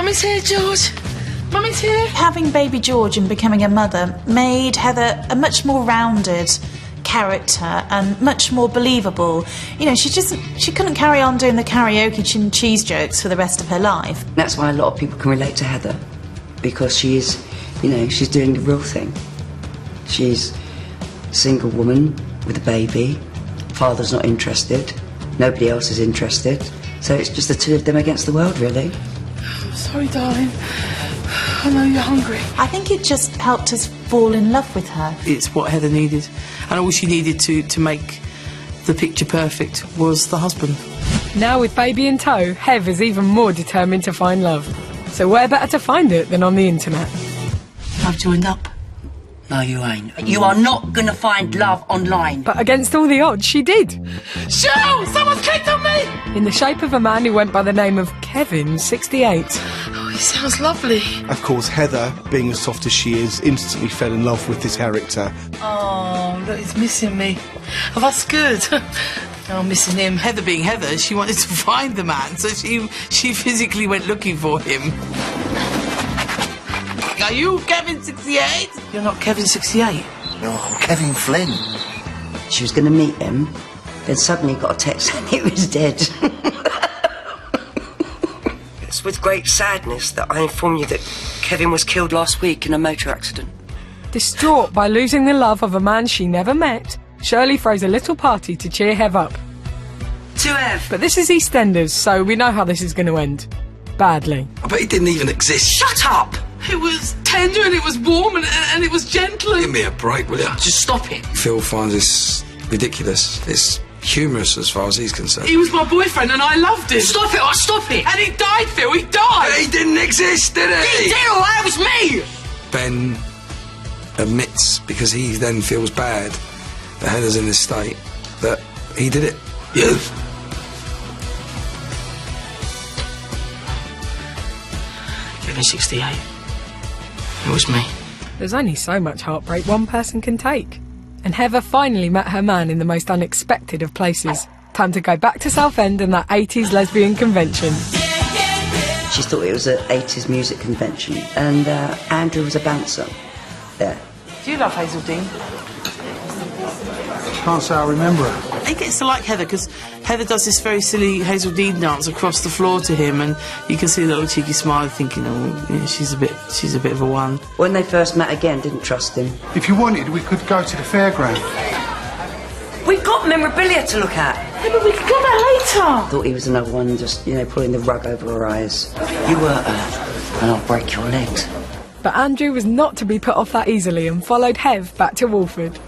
Mummy's here, George. Mummy's here. Having baby George and becoming a mother made Heather a much more rounded character and much more believable. You know, she couldn't carry on doing the karaoke and cheese jokes for the rest of her life. That's why a lot of people can relate to Heather, because she is, you know, she's doing the real thing. She's a single woman with a baby, father's not interested, nobody else is interested, so it's just the two of them against the world, really. I'm sorry, darling. I know you're hungry. I think it just helped us fall in love with her. It's what Heather needed, and all she needed to make the picture perfect was the husband. Now with baby in tow, Hev is even more determined to find love. So where better to find it than on the internet? I've joined up. No, you ain't. You are not gonna find love online. But against all the odds, she did. Shoo! Someone's clicked on me! In the shape of a man who went by the name of Kevin, 68. Oh, he sounds lovely. Of course, Heather, being as soft as she is, instantly fell in love with this character. Oh, look, he's missing me. Oh, that's good. Oh, missing him. Heather being Heather, she wanted to find the man, so she physically went looking for him. Are you Kevin 68? You're not Kevin 68. No, I'm Kevin Flynn. She was gonna meet him, then suddenly got a text saying he was dead. It's with great sadness that I inform you that Kevin was killed last week in a motor accident. Distraught by losing the love of a man she never met, Shirley throws a little party to cheer Hev up. To Hev. But this is EastEnders, so we know how this is going to end. Badly. I bet he didn't even exist. Shut up! It was tender and it was warm and it was gentle and... Give me a break, will you? Just stop it. Phil finds this ridiculous. It's humorous as far as he's concerned. He was my boyfriend and I loved him. Stop it! Stop it! And he died, Phil, he died! He didn't exist, did he? He did, alright, it was me! Ben admits, because he then feels bad that Heather's in this state, that he did it. You? Kevin 68. It was me. There's only so much heartbreak one person can take. And Heather finally met her man in the most unexpected of places. Time to go back to Southend and that 80s lesbian convention. She thought it was an 80s music convention, and Andrew was a bouncer there. Do you love Hazeldean? Can't say I remember her. He gets to like Heather because Heather does this very silly Hazeldean dance across the floor to him, and you can see a little cheeky smile, thinking, "Oh, yeah, she's a bit of a one." When they first met again, didn't trust him. If you wanted, we could go to the fairground. We've got memorabilia to look at. Yeah, but we can go back later. Thought he was another one, just, you know, pulling the rug over her eyes. You hurt her, and I'll break your legs. But Andrew was not to be put off that easily and followed Hev back to Walford.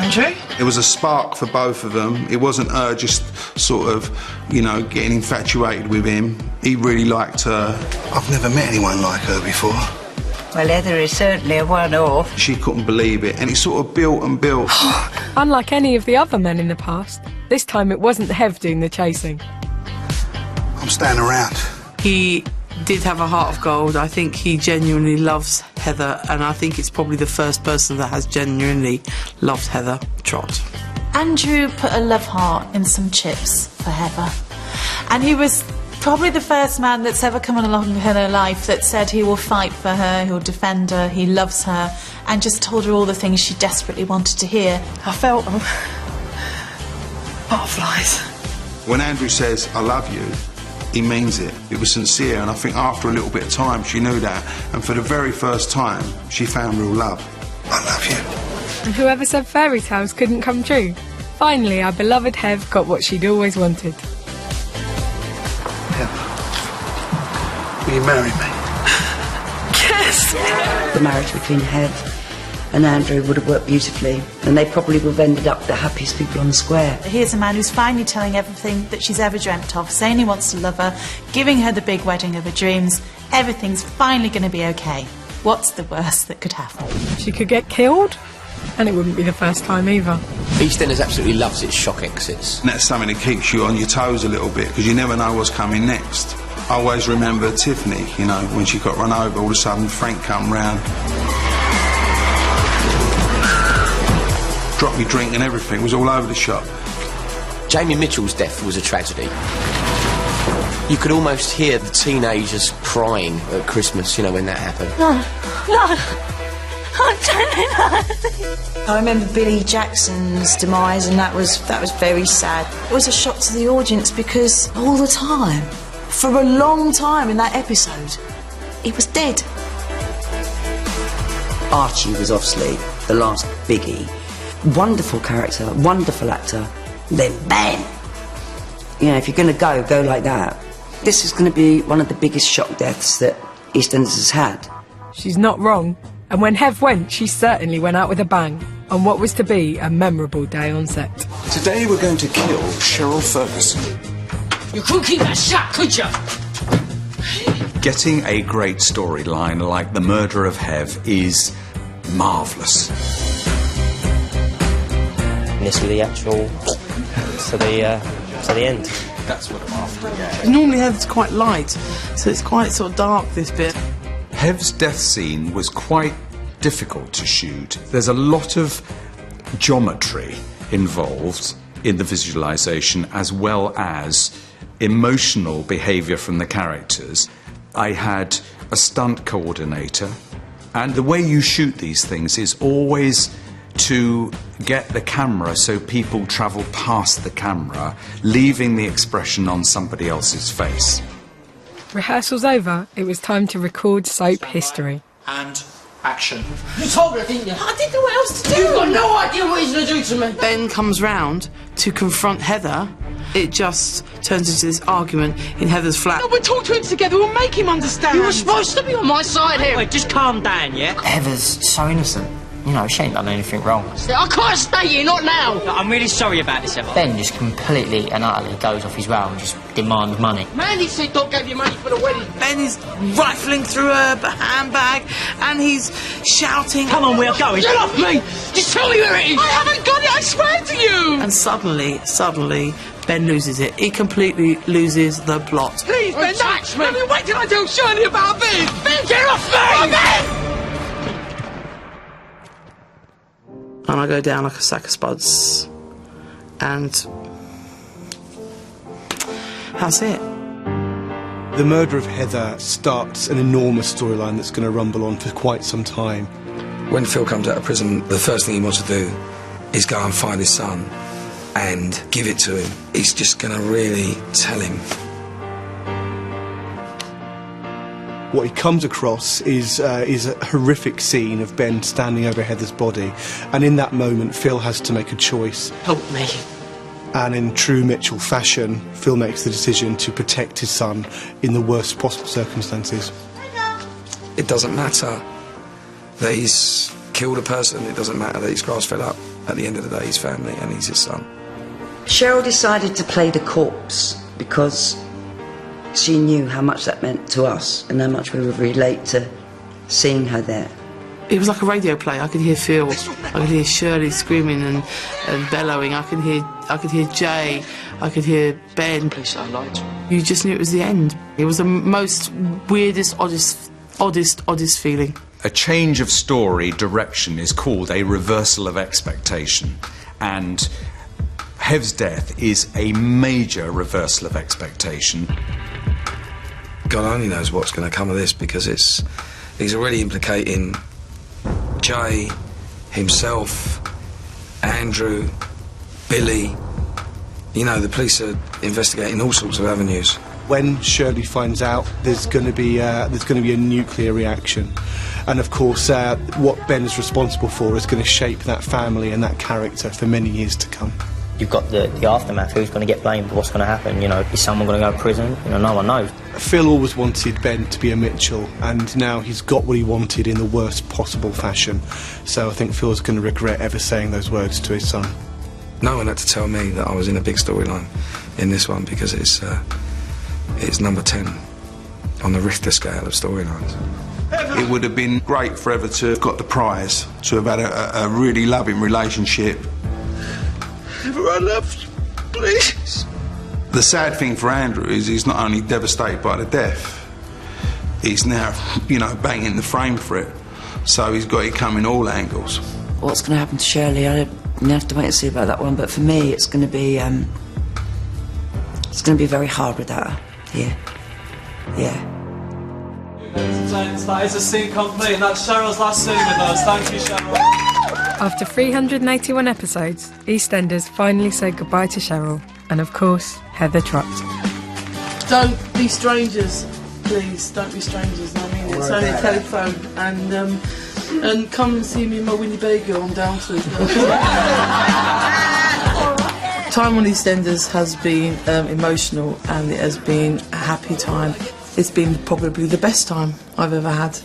Andrew? It was a spark for both of them. It wasn't her just sort of, you know, getting infatuated with him. He really liked her. I've never met anyone like her before. Well, Heather is certainly a one-off. She couldn't believe it, and it sort of built and built. Unlike any of the other men in the past, this time it wasn't Hev doing the chasing. I'm staying around. He did have a heart of gold. I think he genuinely loves Heather, and I think it's probably the first person that has genuinely loved Heather. Trot. Andrew put a love heart in some chips for Heather. And he was probably the first man that's ever come along in her life that said he will fight for her, he'll defend her, he loves her, and just told her all the things she desperately wanted to hear. I felt them. Butterflies. When Andrew says, "I love you," he means it. It was sincere, and I think after a little bit of time she knew that, and for the very first time she found real love. I love you. And whoever said fairy tales couldn't come true? Finally, our beloved Hev got what she'd always wanted. Will you marry me? Yes! The marriage between Hev and Andrew would have worked beautifully, and they probably would have ended up the happiest people on the square. Here's a man who's finally telling everything that she's ever dreamt of, saying he wants to love her, giving her the big wedding of her dreams. Everything's finally going to be okay. What's the worst that could happen? She could get killed, and it wouldn't be the first time either. EastEnders absolutely loves its shock exits. And that's something that keeps you on your toes a little bit, because you never know what's coming next. I always remember Tiffany, you know, when she got run over, all of a sudden Frank come round, dropped me drink and everything, it was all over the shop. Jamie Mitchell's death was a tragedy. You could almost hear the teenagers crying at Christmas, you know, when that happened. No. I'm telling her. I remember Billy Jackson's demise, and that was very sad. It was a shock to the audience because all the time, for a long time in that episode, he was dead. Archie was obviously the last biggie. Wonderful character, wonderful actor. Then bang! You know, if you're going to go like that. This is going to be one of the biggest shock deaths that EastEnders has had. She's not wrong. And when Hev went, she certainly went out with a bang on what was to be a memorable day on set. Today we're going to kill Cheryl Ferguson. You couldn't keep that shut, could you? Getting a great storyline like The Murder of Hev is marvellous. And this was the actual to the end. That's what I'm after, yeah. Normally Hev's quite light, so it's quite sort of dark, this bit. Hev's death scene was quite difficult to shoot. There's a lot of geometry involved in the visualisation as well as emotional behaviour from the characters. I had a stunt coordinator, and the way you shoot these things is always to get the camera so people travel past the camera, leaving the expression on somebody else's face. Rehearsal's over, it was time to record soap history. And action. You told her, didn't you? I didn't know what else to do. You've got no idea what he's going to do to me. Ben comes round to confront Heather. It just turns into this argument in Heather's flat. No, we'll talk to him together. We'll make him understand. You were supposed to be on my side here. Wait, just calm down, yeah? Heather's so innocent. You know, she ain't done anything wrong. I can't stay here, not now. Look, I'm really sorry about this, Emma. Ben just completely and utterly goes off his rail and just demands money. Mandy said don't give you money for the wedding. Ben is rifling through her handbag and he's shouting. Come on, we're going. Get off me! Just tell me where it is. I haven't got it, I swear to you. And suddenly, Ben loses it. He completely loses the plot. Please, Ben, touch me. I mean, wait till I tell Shirley about Ben. Ben, get off me! Oh, Ben! And I go down like a sack of spuds. And that's it. The Murder of Heather starts an enormous storyline that's going to rumble on for quite some time. When Phil comes out of prison, the first thing he wants to do is go and find his son and give it to him. He's just going to really tell him. What he comes across is a horrific scene of Ben standing over Heather's body, and in that moment Phil has to make a choice. Help me. And in true Mitchell fashion, Phil makes the decision to protect his son in the worst possible circumstances. It doesn't matter that he's killed a person, it doesn't matter that he's grass fed up. At the end of the day, he's family and he's his son. Cheryl decided to play the corpse because she knew how much that meant to us and how much we would relate to seeing her there. It was like a radio play. I could hear Phil, I could hear Shirley screaming and bellowing. I could hear Jay, I could hear Ben. Please don't lie to me. You just knew it was the end. It was the most weirdest, oddest feeling. A change of story direction is called a reversal of expectation, and Hev's death is a major reversal of expectation. God only knows what's going to come of this, because he's already implicating Jay, himself, Andrew, Billy. You know, the police are investigating all sorts of avenues. When Shirley finds out, there's going to be a nuclear reaction, and of course, what Ben is responsible for is going to shape that family and that character for many years to come. You've got the aftermath. Who's going to get blamed? What's going to happen? You know, is someone going to go to prison? You know, no one knows. Phil always wanted Ben to be a Mitchell, and now he's got what he wanted in the worst possible fashion. So I think Phil's going to regret ever saying those words to his son. No one had to tell me that I was in a big storyline in this one, because it's number 10 on the Richter scale of storylines. It would have been great for Heather to have got the prize, to have had a really loving relationship. Heather, I love you, please. The sad thing for Andrew is he's not only devastated by the death, he's now, you know, banging the frame for it. So he's got it coming all angles. What's going to happen to Shirley? I have to wait and see about that one. But for me, it's going to be It's going to be very hard without her. Yeah. Yeah. That is a scene complete, and that's Cheryl's last scene with us. Thank you, Cheryl. After 381 episodes, EastEnders finally said goodbye to Cheryl, and of course, Heather Trott. Don't be strangers, please. Don't be strangers. I mean, it's only a telephone, and come see me in my Winnebago on Downford. Time on EastEnders has been emotional, and it has been a happy time. It's been probably the best time I've ever had.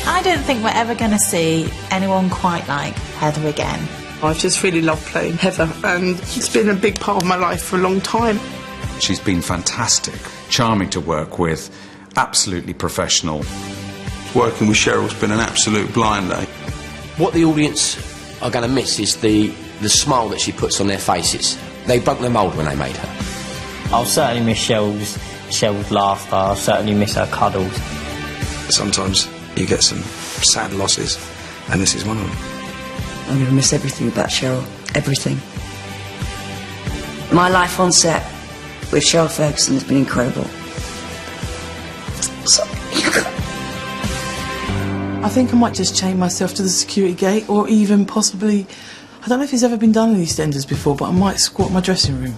I don't think we're ever going to see anyone quite like Heather again. I've just really loved playing Heather, and it's been a big part of my life for a long time. She's been fantastic, charming to work with, absolutely professional. Working with Cheryl's been an absolute blinder. What the audience are going to miss is the smile that she puts on their faces. They broke the mould when they made her. I'll certainly miss Cheryl's laughter. I'll certainly miss her cuddles. Sometimes you get some sad losses, and this is one of them. I'm going to miss everything about Cheryl. Everything. My life on set with Cheryl Ferguson has been incredible. I think I might just chain myself to the security gate, or even possibly, I don't know if it's ever been done in EastEnders before, but I might squat my dressing room.